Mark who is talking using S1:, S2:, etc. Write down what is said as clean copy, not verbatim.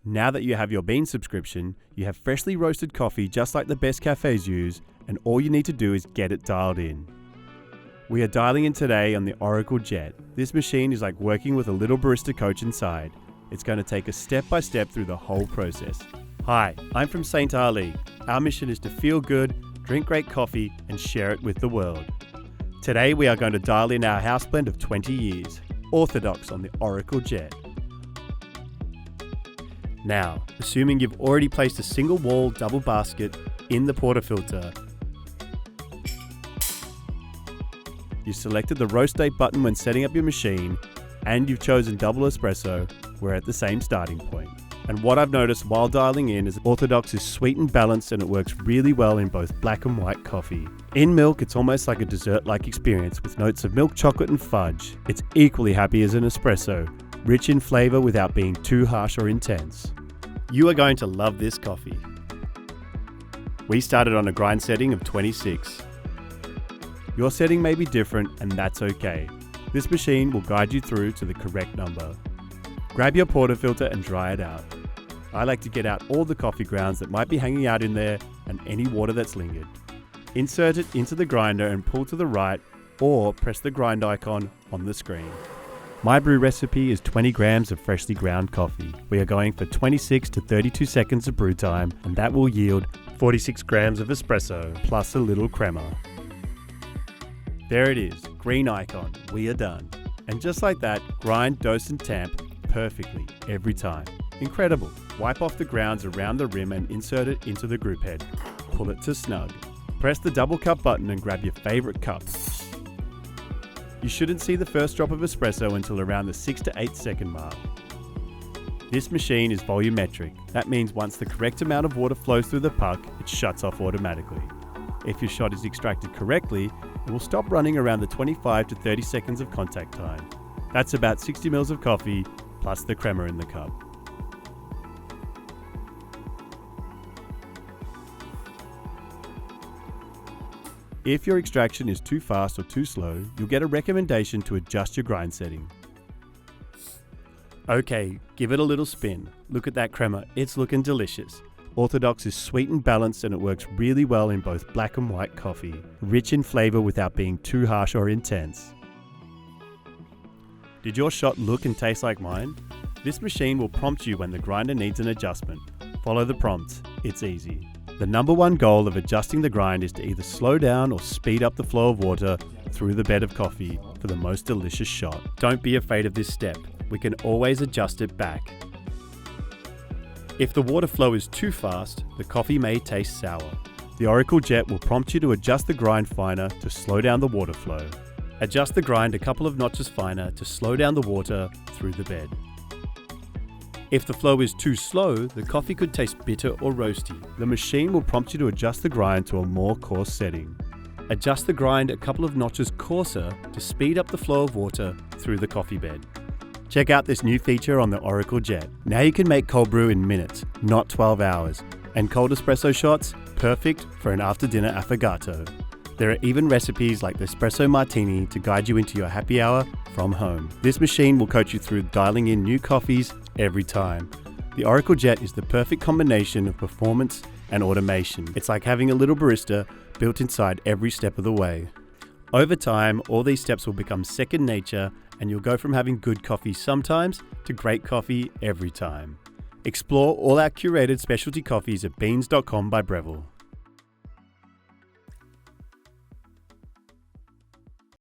S1: Now that you have your Beanz subscription, you have freshly roasted coffee just like the best cafes use, and all you need to do is get it dialed in. We are dialing in today on the Oracle Jet. This machine is like working with a little barista coach inside. It's going to take us step by step through the whole process. Hi, I'm from St. Ali. Our mission is to feel good, drink great coffee, and share it with the world. Today we are going to dial in our house blend of 20 years, Orthodox on the Oracle Jet. Now, assuming you've already placed a single wall double basket in the portafilter, you've selected the roast date button when setting up your machine, and you've chosen double espresso, we're at the same starting point. And what I've noticed while dialing in is Orthodox is sweet and balanced, and it works really well in both black and white coffee. In milk, it's almost like a dessert-like experience with notes of milk chocolate and fudge. It's equally happy as an espresso, rich in flavour without being too harsh or intense. You are going to love this coffee. We started on a grind setting of 26. Your setting may be different, and that's okay. This machine will guide you through to the correct number. Grab your portafilter and dry it out. I like to get out all the coffee grounds that might be hanging out in there and any water that's lingered. Insert it into the grinder and pull to the right, or press the grind icon on the screen. My brew recipe is 20 grams of freshly ground coffee. We are going for 26 to 32 seconds of brew time, and that will yield 46 grams of espresso plus a little crema. There it is, green icon, we are done. And just like that, grind, dose and tamp perfectly every time. Incredible. Wipe off the grounds around the rim and insert it into the group head. Pull it to snug. Press the double cup button and grab your favorite cup. You shouldn't see the first drop of espresso until around the 6 to 8 second mark. This machine is volumetric. That means once the correct amount of water flows through the puck, it shuts off automatically. If your shot is extracted correctly, it will stop running around the 25 to 30 seconds of contact time. That's about 60 ml of coffee plus the crema in the cup. If your extraction is too fast or too slow, you'll get a recommendation to adjust your grind setting. Okay, give it a little spin. Look at that crema, it's looking delicious. Orthodox is sweet and balanced, and it works really well in both black and white coffee, rich in flavour without being too harsh or intense. Did your shot look and taste like mine? This machine will prompt you when the grinder needs an adjustment. Follow the prompt, it's easy. The number one goal of adjusting the grind is to either slow down or speed up the flow of water through the bed of coffee for the most delicious shot. Don't be afraid of this step. We can always adjust it back. If the water flow is too fast, the coffee may taste sour. The Oracle Jet will prompt you to adjust the grind finer to slow down the water flow. Adjust the grind a couple of notches finer to slow down the water through the bed. If the flow is too slow, the coffee could taste bitter or roasty. The machine will prompt you to adjust the grind to a more coarse setting. Adjust the grind a couple of notches coarser to speed up the flow of water through the coffee bed. Check out this new feature on the Oracle Jet. Now you can make cold brew in minutes, not 12 hours. And cold espresso shots, perfect for an after-dinner affogato. There are even recipes like the espresso martini to guide you into your happy hour from home. This machine will coach you through dialing in new coffees every time. The Oracle Jet is the perfect combination of performance and automation. It's like having a little barista built inside every step of the way. Over time, all these steps will become second nature, and you'll go from having good coffee sometimes to great coffee every time. Explore all our curated specialty coffees at beanz.com by Breville.